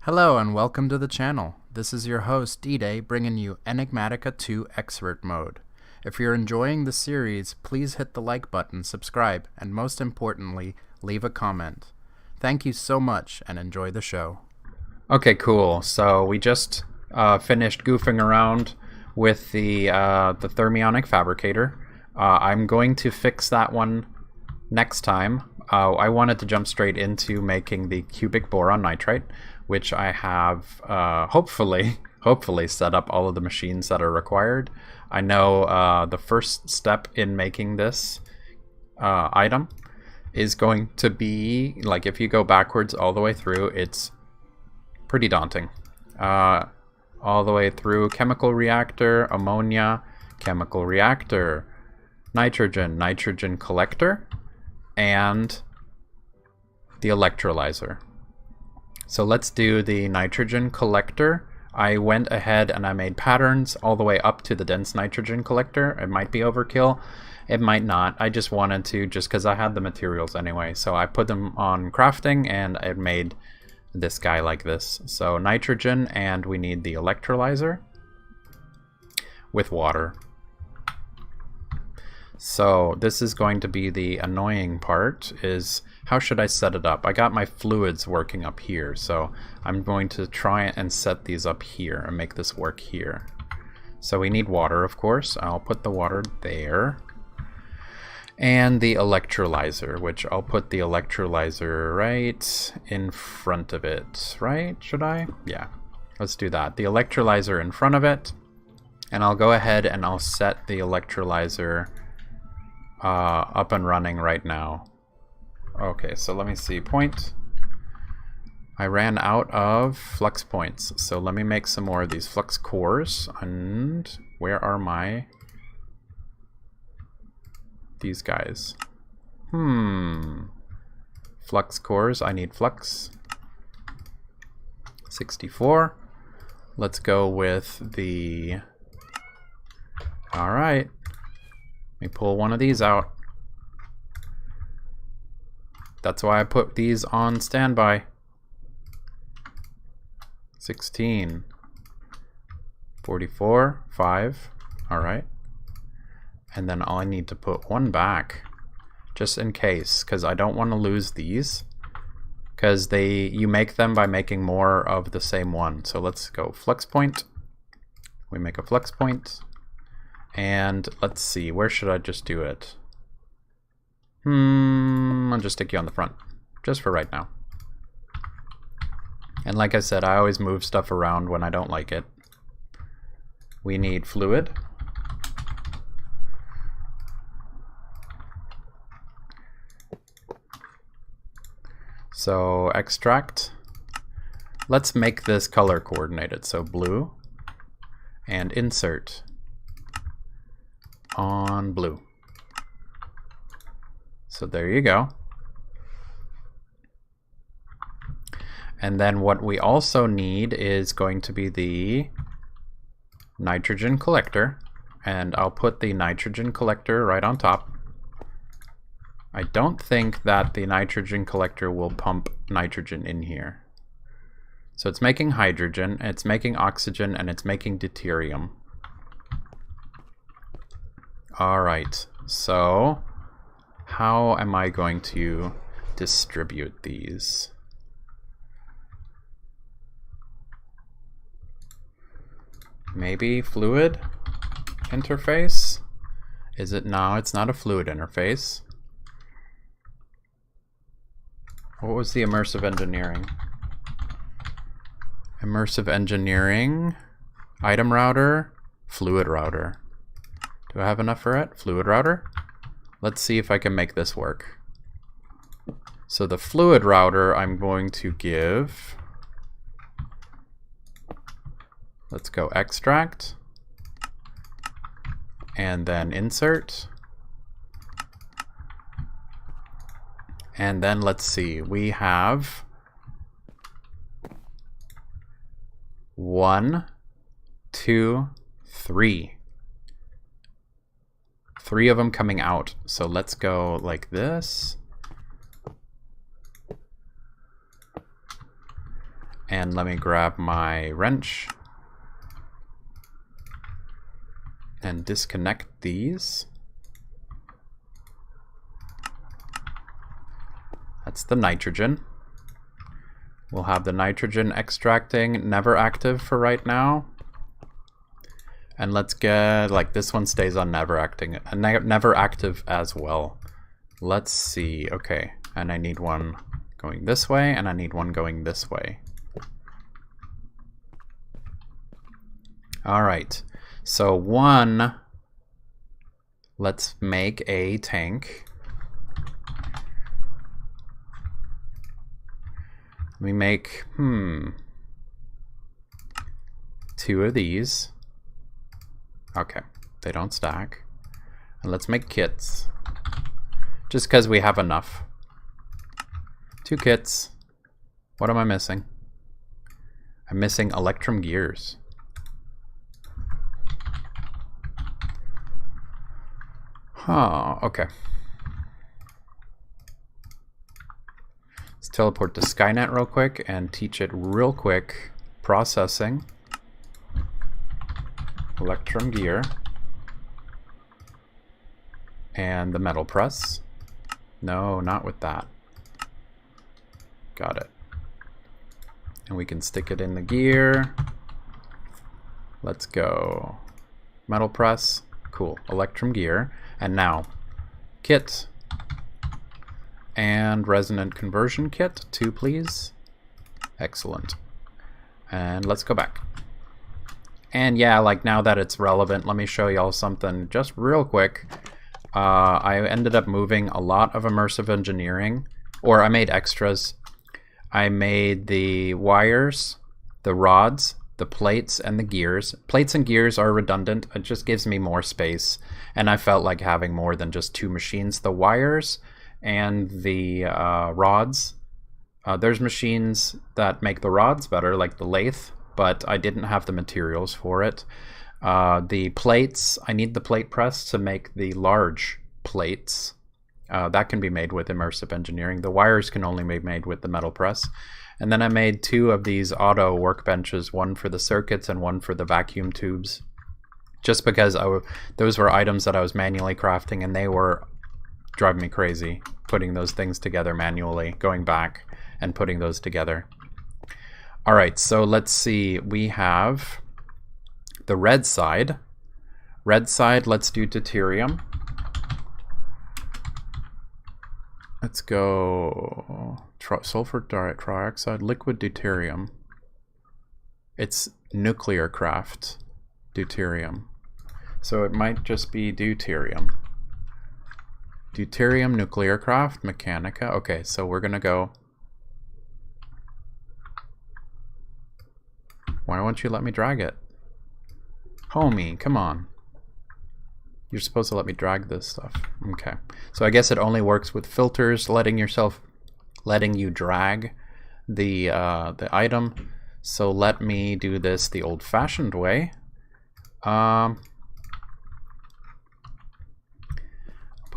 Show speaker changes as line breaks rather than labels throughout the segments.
Hello and welcome to the channel. This is your host D.dae bringing you Enigmatica 2 Expert Mode. If you're enjoying the series, please hit the like button, subscribe, and most importantly, leave a comment. Thank you so much and enjoy the show. Okay, cool. So we just finished goofing around with the thermionic fabricator. I'm going to fix that one next time. I wanted to jump straight into making the cubic boron nitride, which I have hopefully set up all of the machines that are required. I know the first step in making this item is going to be, like, if you go backwards all the way through, it's pretty daunting. All the way through chemical reactor, ammonia, chemical reactor, nitrogen collector, and the electrolyzer. So let's do the nitrogen collector. I went ahead and I made patterns all the way up to the dense nitrogen collector. It might be overkill, it might not. I just wanted to, just because I had the materials anyway. So I put them on crafting and it made this guy like this. So nitrogen, and we need the electrolyzer with water. So this is going to be the annoying part, is how should I set it up? I got my fluids working up here, so I'm going to try and set these up here and make this work here. So we need water, of course. I'll put the water there. And the electrolyzer, which I'll put the electrolyzer right in front of it, right? Should I? Yeah, let's do that. The electrolyzer in front of it. And I'll go ahead and I'll set the electrolyzer up and running right now. Okay, so let me see. Point. I ran out of flux points, so let me make some more of these flux cores. And where are my... these guys? Flux cores. I need flux. 64. Let's go with the... Alright. Let me pull one of these out. That's why I put these on standby. 16. 44. 5. Alright. And then I need to put one back, just in case, because I don't want to lose these. Because you make them by making more of the same one. So let's go flux point. We make a flux point. And let's see, where should I just do it? I'll just stick you on the front, just for right now. And like I said, I always move stuff around when I don't like it. We need fluid. So extract. Let's make this color coordinated. So blue and insert on blue. So there you go. And then what we also need is going to be the nitrogen collector, and I'll put the nitrogen collector right on top. I don't think that the nitrogen collector will pump nitrogen in here. So it's making hydrogen, it's making oxygen, and it's making deuterium. Alright, so how am I going to distribute these? Maybe fluid interface? Is it? No, it's not a fluid interface. What was the immersive engineering? Immersive engineering, item router, fluid router. Do I have enough for it? Fluid router? Let's see if I can make this work. So the fluid router I'm going to give... Let's go extract. And then insert. And then let's see. We have 1, 2, 3. 3 of them coming out. So let's go like this. And let me grab my wrench and disconnect these. That's the nitrogen. We'll have the nitrogen extracting never active for right now. And let's get, like, this one stays on never acting, never active as well. Let's see. Okay, and I need one going this way, and I need one going this way. All right, so one, let's make a tank. We make, two of these. Okay, they don't stack. And let's make kits. Just because we have enough. 2 kits. What am I missing? I'm missing electrum gears. Huh, okay. Let's teleport to Skynet real quick and teach it real quick. Processing. Electrum gear. And the metal press. No, not with that. Got it. And we can stick it in the gear. Let's go. Metal press. Cool. Electrum gear. And now, kit. And resonant conversion kit. 2, please. Excellent. And let's go back. And yeah, like now that it's relevant, let me show y'all something just real quick. I ended up moving a lot of immersive engineering, or I made extras. I made the wires, the rods, the plates, and the gears. Plates and gears are redundant. It just gives me more space, and I felt like having more than just 2 machines. The wires and the rods, there's machines that make the rods better, like the lathe, but I didn't have the materials for it. The plates, I need the plate press to make the large plates. That can be made with immersive engineering. The wires can only be made with the metal press. And then I made 2 of these auto workbenches, one for the circuits and one for the vacuum tubes. Just because those were items that I was manually crafting, and they were driving me crazy, putting those things together manually, going back and putting those together. All right, so let's see. We have the red side. Red side, let's do deuterium. Let's go sulfur trioxide, liquid deuterium. It's nuclearcraft deuterium. So it might just be deuterium. Deuterium, nuclearcraft, mechanica. Okay, so we're gonna go. Why won't you let me drag it? Homie, come on. You're supposed to let me drag this stuff. Okay. So I guess it only works with filters, letting you drag the item. So let me do this the old-fashioned way. Put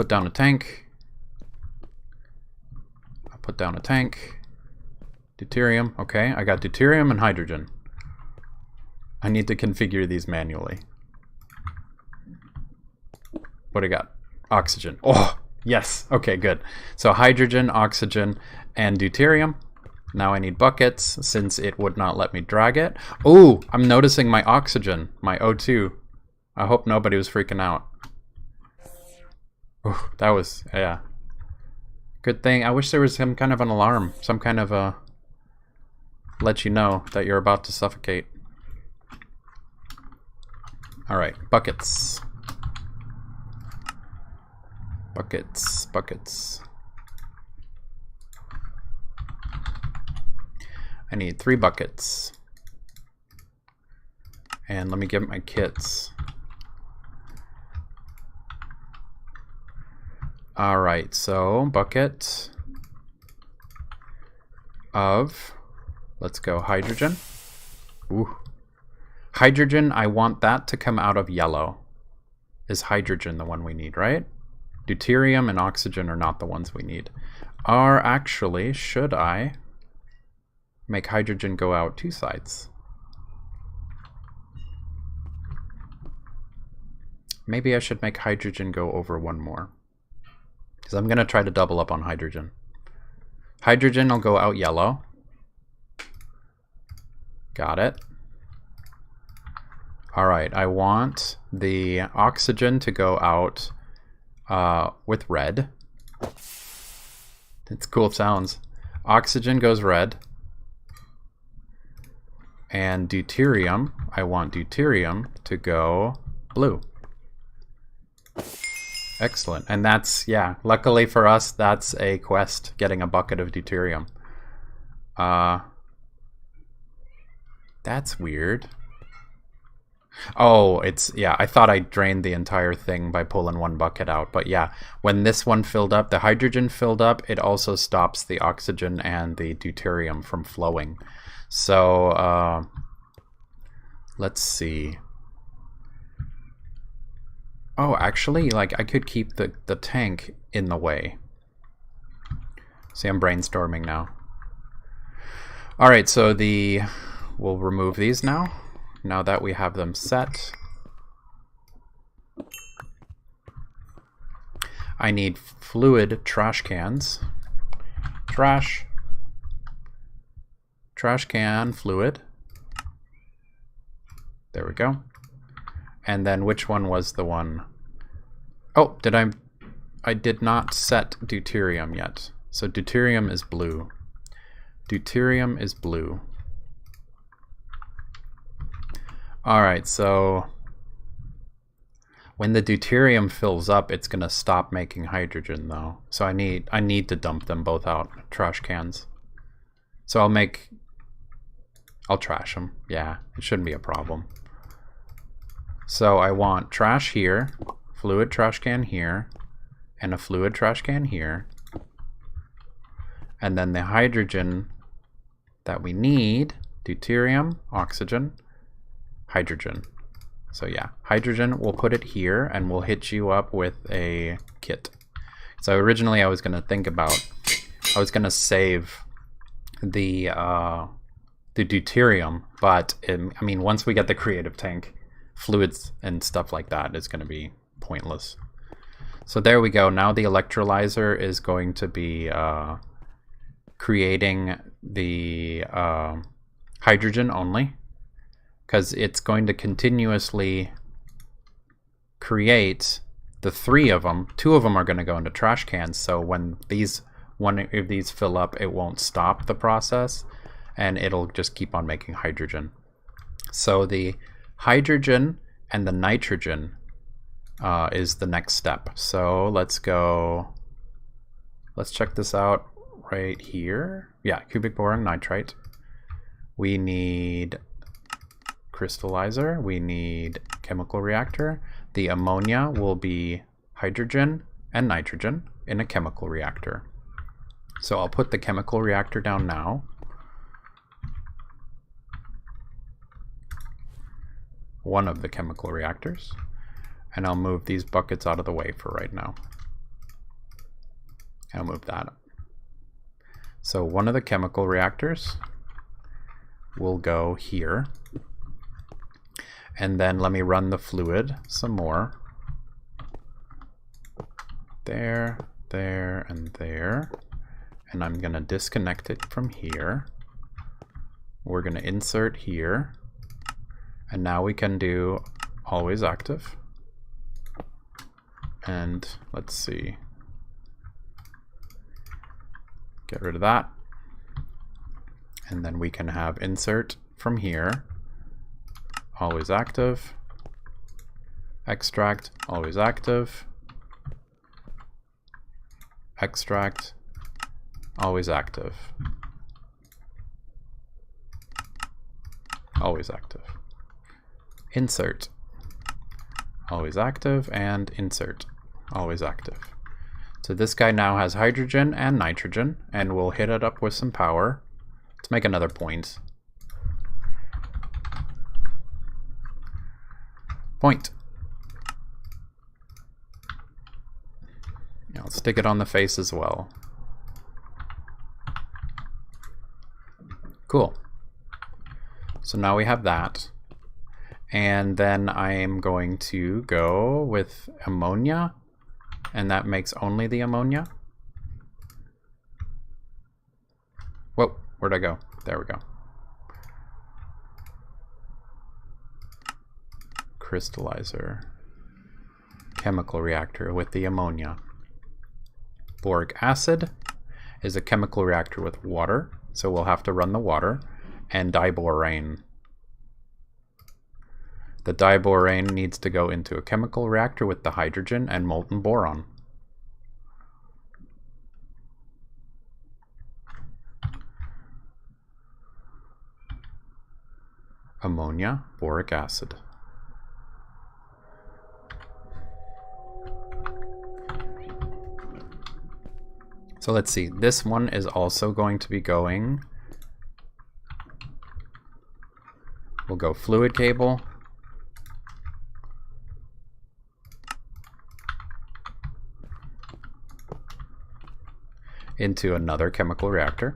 down a tank. I'll put down a tank. Deuterium. Okay, I got deuterium and hydrogen. I need to configure these manually. What do I got? Oxygen. Oh, yes. Okay, good. So hydrogen, oxygen, and deuterium. Now I need buckets since it would not let me drag it. Oh, I'm noticing my oxygen, my O2. I hope nobody was freaking out. Oh, that was, yeah. Good thing. I wish there was some kind of an alarm, some kind of a let you know that you're about to suffocate. All right, buckets. Buckets, buckets. I need 3 buckets. And let me get my kits. All right, so bucket of, let's go hydrogen. Ooh. Hydrogen, I want that to come out of yellow. Is hydrogen the one we need, right? Deuterium and oxygen are not the ones we need. Are actually, should I? make hydrogen go out 2 sides. Maybe I should make hydrogen go over 1 more, because I'm going to try to double up on hydrogen. Hydrogen will go out yellow. Got it. Alright, I want the oxygen to go out with red. It's cool sounds. Oxygen goes red. And deuterium, I want deuterium to go blue. Excellent. And that's, yeah, luckily for us, that's a quest, getting a bucket of deuterium. That's weird. Oh, it's, yeah, I thought I drained the entire thing by pulling 1 bucket out. But yeah, when this one filled up, the hydrogen filled up, it also stops the oxygen and the deuterium from flowing. So, let's see. Oh, actually, like, I could keep the tank in the way. See, I'm brainstorming now. Alright, so we'll remove these now. Now that we have them set. I need fluid trash cans. Trash can fluid. There we go. And then which one was the one? Oh, I did not set deuterium yet. So deuterium is blue. Deuterium is blue. Alright, so when the deuterium fills up, it's gonna stop making hydrogen though. So I need to dump them both out, trash cans. So I'll trash them. Yeah, it shouldn't be a problem. So I want trash here, fluid trash can here, and a fluid trash can here. And then the hydrogen that we need, deuterium, oxygen, hydrogen. So yeah, hydrogen, we'll put it here and we'll hit you up with a kit. So originally I was going to save the deuterium, but I mean, once we get the creative tank, fluids and stuff like that is going to be pointless. So there we go. Now the electrolyzer is going to be creating the hydrogen only, because it's going to continuously create the 3 of them. 2 of them are going to go into trash cans, so when one of these fill up, it won't stop the process, and it'll just keep on making hydrogen. So the hydrogen and the nitrogen is the next step. So let's check this out right here. Yeah, cubic boron nitrite. We need crystallizer, we need chemical reactor. The ammonia will be hydrogen and nitrogen in a chemical reactor. So I'll put the chemical reactor down now. One of the chemical reactors. And I'll move these buckets out of the way for right now. I'll move that up. So one of the chemical reactors will go here. And then let me run the fluid some more. There, there, and there. And I'm going to disconnect it from here. We're going to insert here. And now we can do always active. And let's see. Get rid of that. And then we can have insert from here. Always active. Extract, always active. Extract, always active. Always active. Insert, always active, and insert, always active. So this guy now has hydrogen and nitrogen, and we'll hit it up with some power. Let's make another point. Point. Yeah, let's stick it on the face as well. Cool. So now we have that. And then I am going to go with ammonia, and that makes only the ammonia. Whoa, where'd I go? There we go. Crystallizer. Chemical reactor with the ammonia. Boric acid is a chemical reactor with water, so we'll have to run the water, and diborane. The diborane needs to go into a chemical reactor with the hydrogen and molten boron. Ammonia, boric acid. So let's see, this one is also going to be going, we'll go fluid cable, into another chemical reactor.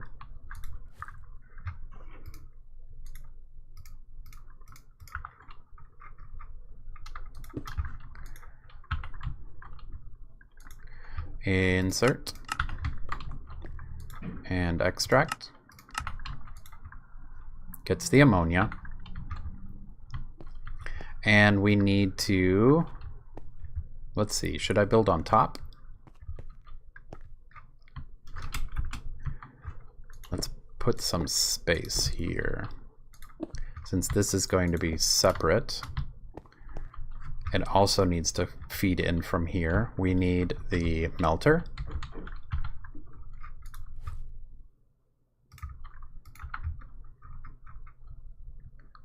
Insert and extract. Gets the ammonia. And we need to, let's see, should I build on top? Let's put some space here. Since this is going to be separate, it also needs to feed in from here. We need the melter.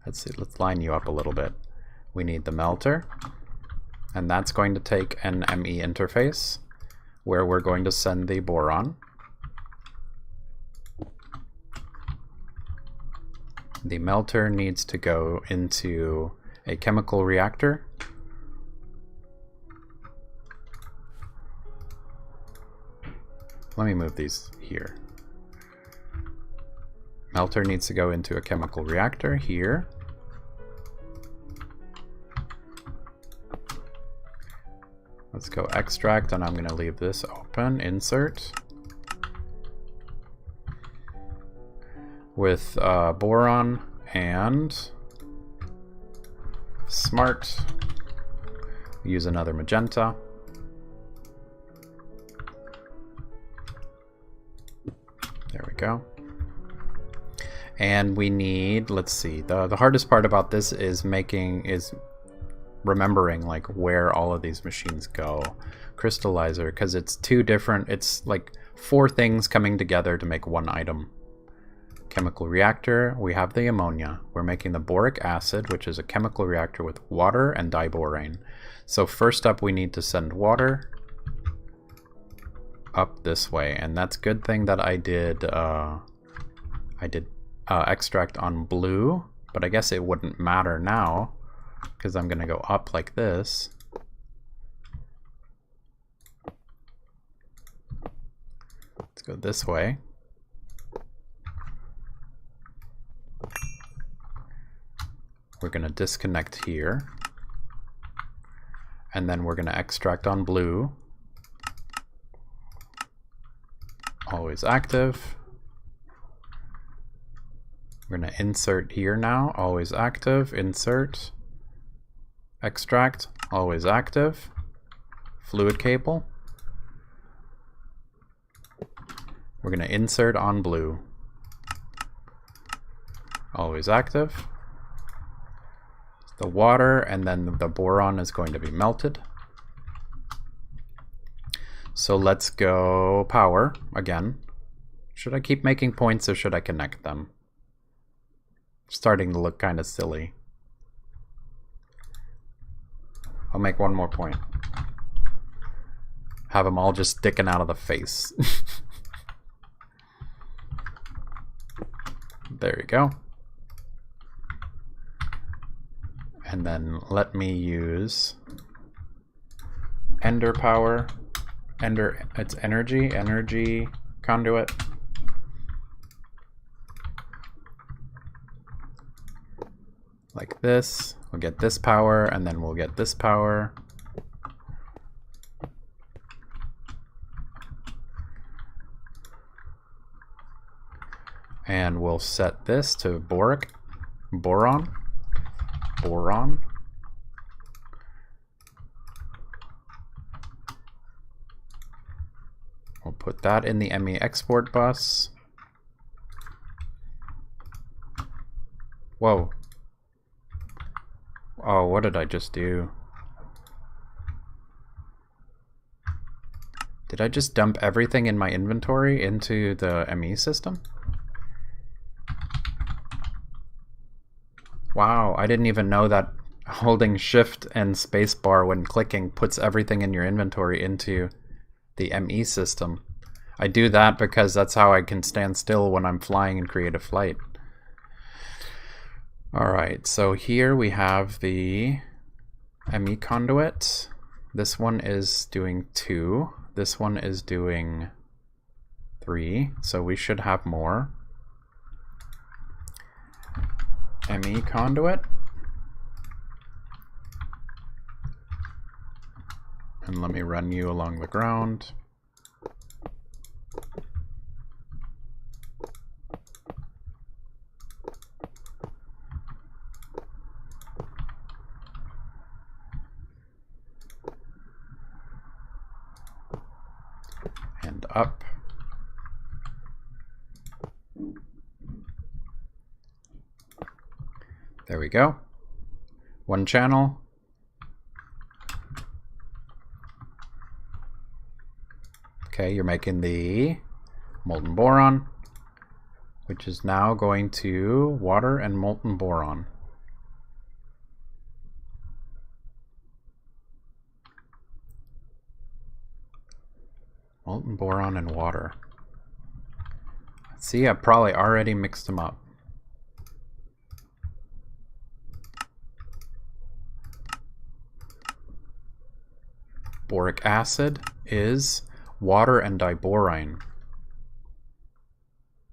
Let's see, let's line you up a little bit. We need the melter, and that's going to take an ME interface where we're going to send the boron. The melter needs to go into a chemical reactor. Let me move these here. Melter needs to go into a chemical reactor here. Let's go extract, and I'm going to leave this open. Insert. With boron and smart. Use another magenta. There we go. And we need, let's see, the hardest part about this is remembering like where all of these machines go. Crystallizer, because it's two different, it's like 4 things coming together to make one item. Chemical reactor, we have the ammonia. We're making the boric acid, which is a chemical reactor with water and diborane. So first up we need to send water up this way, and that's a good thing that I did extract on blue, but I guess it wouldn't matter now because I'm gonna go up like this. Let's go this way. We're gonna disconnect here, and then we're gonna extract on blue. Always active. We're going to insert here now, always active, insert, extract, always active, fluid cable. We're going to insert on blue, always active, the water, and then the boron is going to be melted. So let's go power again. Should I keep making points or should I connect them? Starting to look kind of silly. I'll make one more point. Have them all just sticking out of the face. There you go. And then let me use Ender power. It's energy conduit. like this. We'll get this power, and then we'll get this power. And we'll set this to boron. We'll put that in the ME export bus. Whoa. Oh, what did I just do? Did I just dump everything in my inventory into the ME system? Wow, I didn't even know that holding shift and spacebar when clicking puts everything in your inventory into the ME system. I do that because that's how I can stand still when I'm flying in creative flight. Alright, so here we have the ME conduit. This one is doing 2. This one is doing 3, so we should have more. ME conduit. And let me run you along the ground. And up. There we go. One channel. Okay, you're making the molten boron, which is now going to water and molten boron. Molten boron and water. See, I probably already mixed them up. Boric acid is water and diborine.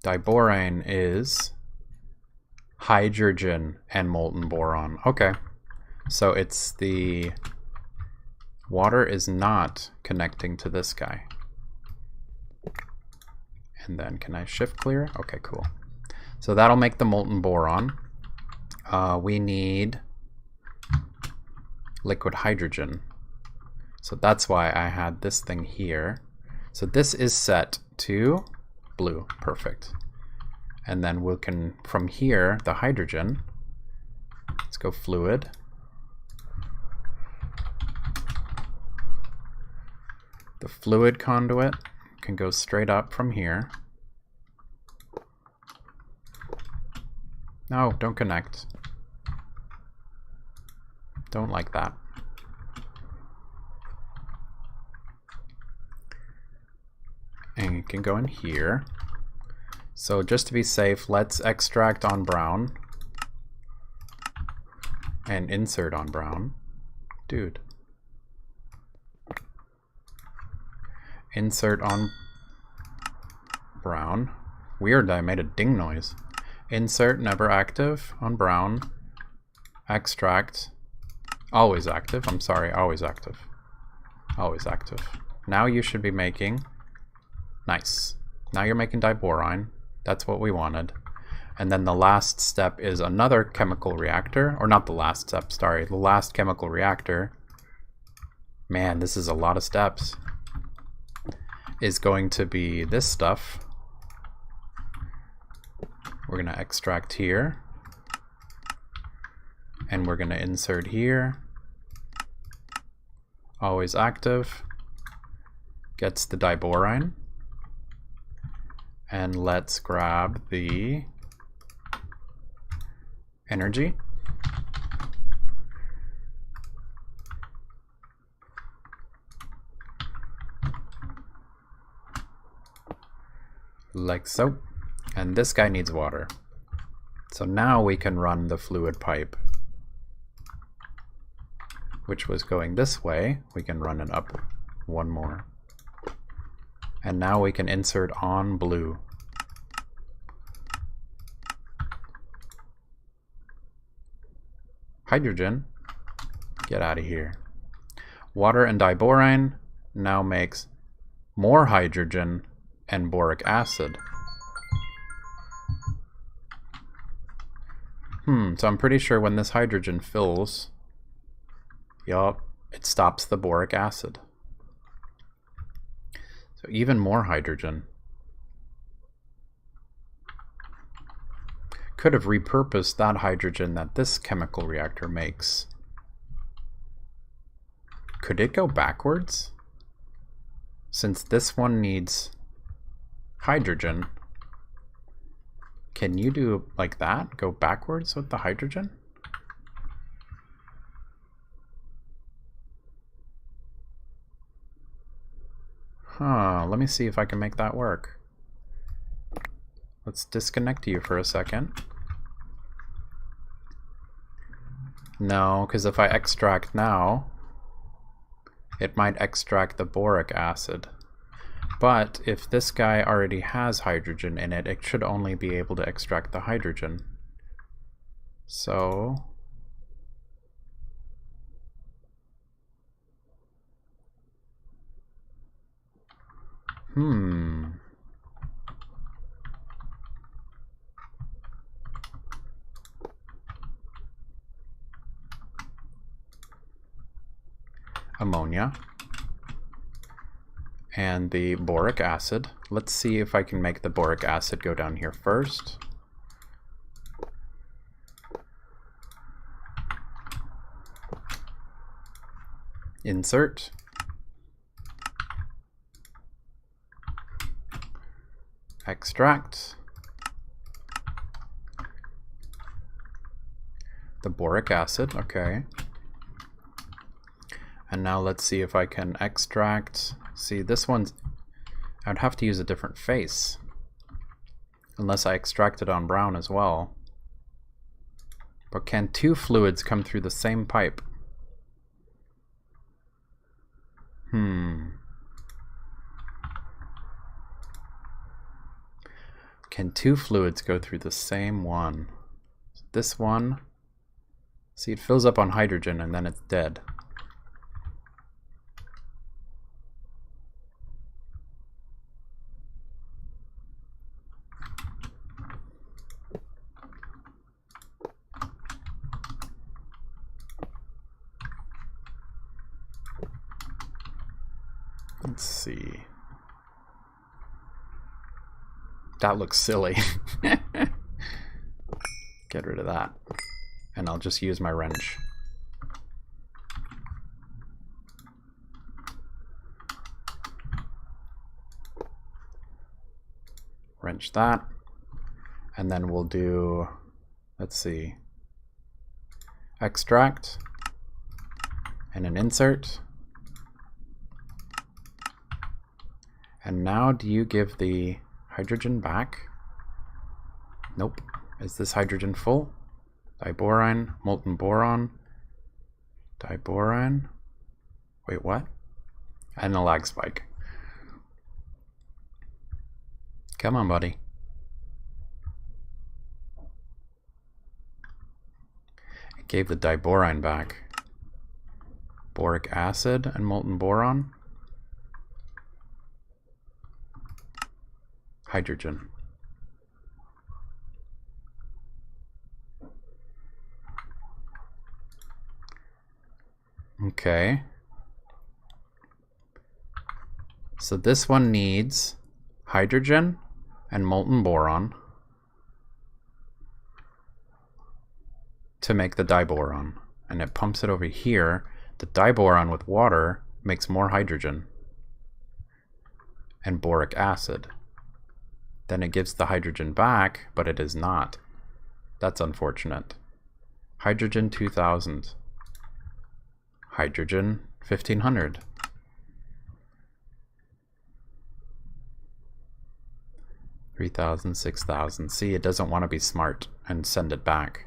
Diborine is hydrogen and molten boron. Okay, so it's the water is not connecting to this guy. And then can I shift clear? Okay, cool. So that'll make the molten boron. We need liquid hydrogen. So that's why I had this thing here. So this is set to blue, perfect. And then we can, from here, the hydrogen, let's go fluid. The fluid conduit can go straight up from here. No, don't connect. Don't like that. And it can go in here. So just to be safe, let's extract on brown and insert on brown. Dude. Insert on brown. Weird that I made a ding noise. Insert, never active, on brown. Extract, always active. I'm sorry, always active. Always active. Now you should be making, nice. Now you're making diborine. That's what we wanted. And then the last step is another chemical reactor, or not the last step, sorry, the last chemical reactor. Man, this is a lot of steps. Is going to be this stuff. We're going to extract here. And we're going to insert here. Always active. Gets the diborine. And let's grab the energy. Like so. And this guy needs water. So now we can run the fluid pipe, which was going this way. We can run it up one more. And now we can insert on blue. Hydrogen. Get out of here. Water and diborine now makes more hydrogen and boric acid. So I'm pretty sure when this hydrogen fills, yup, it stops the boric acid. So even more hydrogen. Could have repurposed that hydrogen that this chemical reactor makes. Could it go backwards? Since this one needs hydrogen, can you do like that? Go backwards with the hydrogen? Let me see if I can make that work. Let's disconnect you for a second. No, because if I extract now, it might extract the boric acid. But if this guy already has hydrogen in it, it should only be able to extract the hydrogen. So ammonia and the boric acid. Let's see if I can make the boric acid go down here first. Insert. Extract. The boric acid, okay. And now let's see if I can extract. See, this one's, I'd have to use a different face. Unless I extract it on brown as well. But can two fluids come through the same pipe? Can two fluids go through the same one? This one, see, it fills up on hydrogen and then it's dead. Let's see. That looks silly. Get rid of that. And I'll just use my wrench. Wrench that. And then we'll do, let's see, extract and an insert. And now do you give the hydrogen back? Nope. Is this hydrogen full? Diborine, molten boron, diborine. Wait, what? And a lag spike. Come on, buddy. It gave the diborine back. Boric acid and molten boron. Hydrogen. Okay. So this one needs hydrogen and molten boron to make the diboron. And it pumps it over here. The diboron with water makes more hydrogen and boric acid. Then it gives the hydrogen back, but it is not. That's unfortunate. Hydrogen 2000. Hydrogen 1500. $3,000, $6,000. See, it doesn't want to be smart and send it back.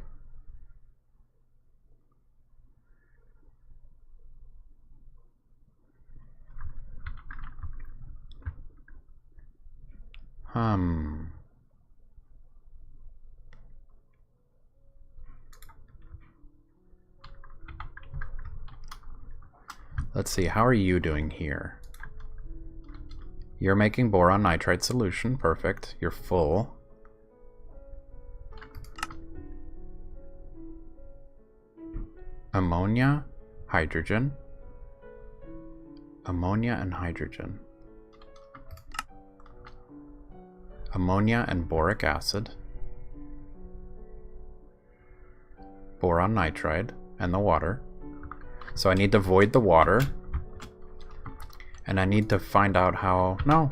Let's see, how are you doing here? You're making boron nitride solution. Perfect. You're full. Ammonia, hydrogen. Ammonia and hydrogen. Ammonia and boric acid. Boron nitride and the water. So I need to void the water. And I need to find out how... No.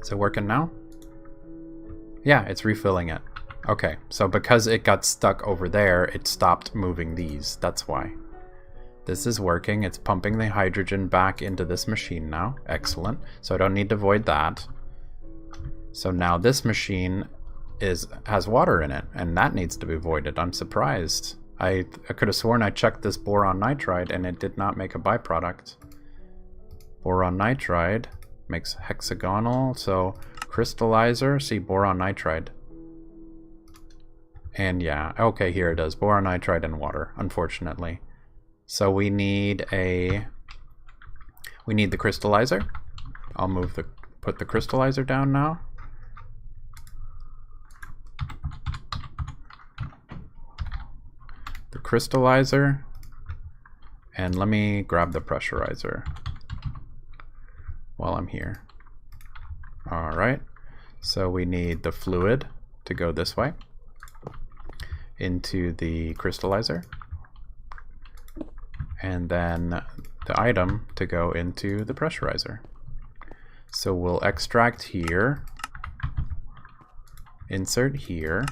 Is it working now? Yeah, it's refilling it. Okay, so because it got stuck over there, it stopped moving these. That's why. This is working. It's pumping the hydrogen back into this machine now. Excellent. So I don't need to void that. So now this machine has water in it, and that needs to be voided. I'm surprised. I could have sworn I checked this boron nitride and it did not make a byproduct. Boron nitride makes hexagonal, so crystallizer, see boron nitride. And yeah, okay, here it is, boron nitride and water, unfortunately. So we need the crystallizer. I'll put the crystallizer down now. The crystallizer, and let me grab the pressurizer while I'm here. Alright, so we need the fluid to go this way into the crystallizer, and then the item to go into the pressurizer. So we'll extract here, insert here,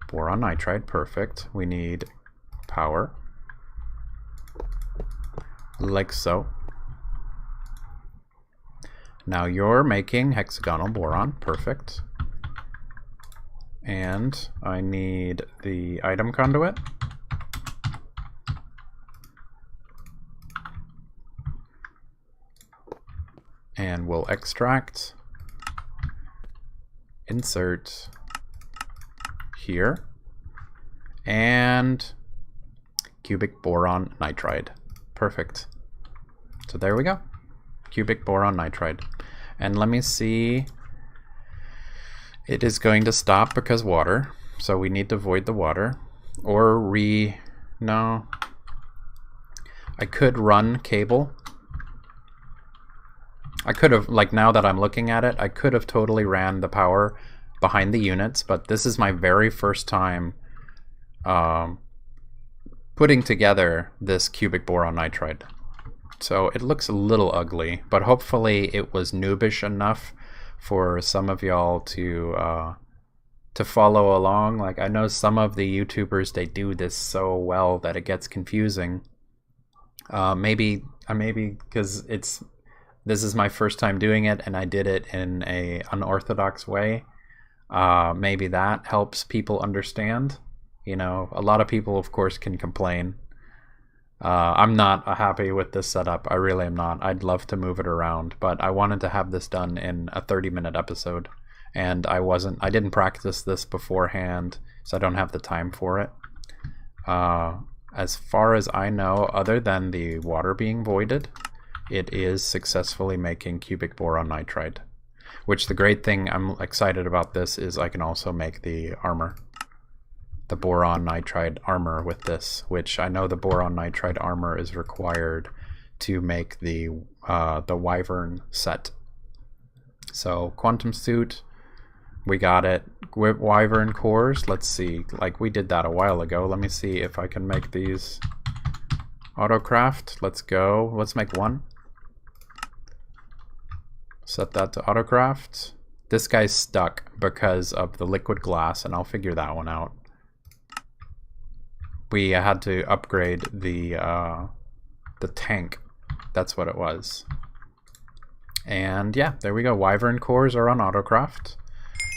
boron nitride, perfect. We need power, like so. Now you're making hexagonal boron, perfect. And I need the item conduit. And we'll extract, insert here, and cubic boron nitride. Perfect. So there we go. Cubic boron nitride. And let me see. It is going to stop because water. So we need to void the water. Or no. I could run cable. I could have, like, now that I'm looking at it, I could have totally ran the power behind the units, but this is my very first time putting together this cubic boron nitride. So it looks a little ugly, but hopefully it was noobish enough for some of y'all to follow along. Like, I know some of the YouTubers, they do this so well that it gets confusing. Maybe because this is my first time doing it and I did it in a unorthodox way. Maybe that helps people understand. You know, a lot of people, of course, can complain. I'm not happy with this setup. I really am not. I'd love to move it around, but I wanted to have this done in a 30-minute episode, and I didn't practice this beforehand, so I don't have the time for it. As far as I know, other than the water being voided, it is successfully making cubic boron nitride. Which, the great thing I'm excited about this is I can also make the armor. The boron nitride armor with this, which I know the boron nitride armor is required to make the wyvern set. So quantum suit, we got it. Wyvern cores, let's see, like we did that a while ago. Let me see if I can make these. Autocraft, let's go. Let's make one. Set that to autocraft. This guy's stuck because of the liquid glass, and I'll figure that one out. We had to upgrade the tank. That's what it was. And yeah, there we go. Wyvern cores are on autocraft.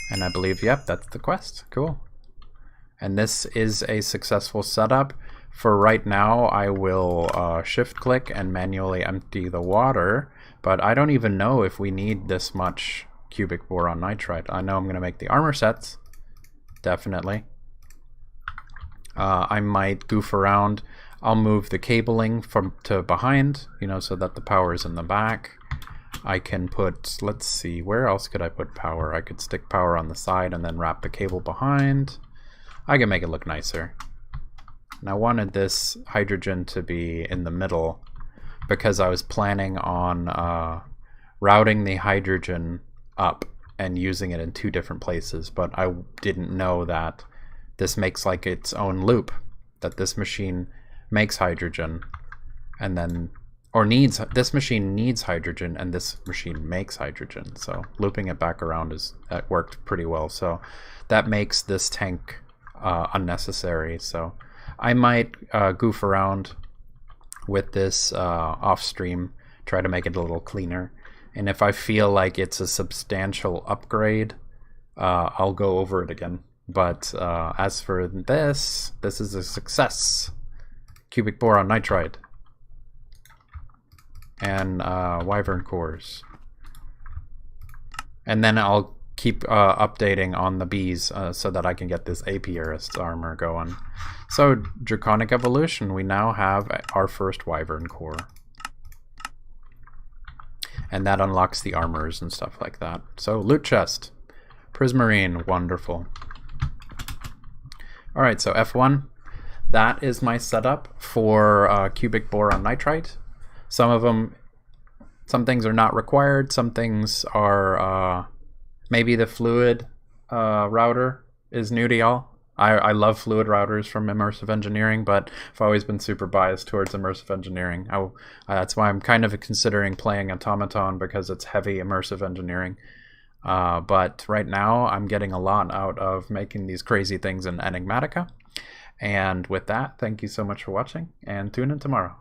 And I believe, yep, that's the quest. Cool. And this is a successful setup. For right now, I will shift click and manually empty the water, but I don't even know if we need this much cubic boron nitride. I know I'm going to make the armor sets, definitely. I might goof around. I'll move the cabling from to behind, you know, so that the power is in the back. I can put, let's see, where else could I put power? I could stick power on the side and then wrap the cable behind. I can make it look nicer. And I wanted this hydrogen to be in the middle because I was planning on routing the hydrogen up and using it in 2 different places, but I didn't know that this makes like its own loop, that this machine makes hydrogen and then, or needs, this machine needs hydrogen and this machine makes hydrogen. So looping it back around that worked pretty well. So that makes this tank unnecessary. So I might goof around with this off stream, try to make it a little cleaner. And if I feel like it's a substantial upgrade, I'll go over it again. But as for this is a success. Cubic boron nitride. And wyvern cores. And then I'll keep updating on the bees so that I can get this apiarist armor going. So, Draconic Evolution, we now have our first wyvern core. And that unlocks the armors and stuff like that. So, loot chest. Prismarine, wonderful. Alright, so F1. That is my setup for cubic boron nitride. Some things are not required. Some things are, maybe the fluid router is new to y'all. I love fluid routers from immersive engineering, but I've always been super biased towards immersive engineering. That's why I'm kind of considering playing Automaton, because it's heavy immersive engineering. But right now I'm getting a lot out of making these crazy things in Enigmatica. And with that, thank you so much for watching, and tune in tomorrow.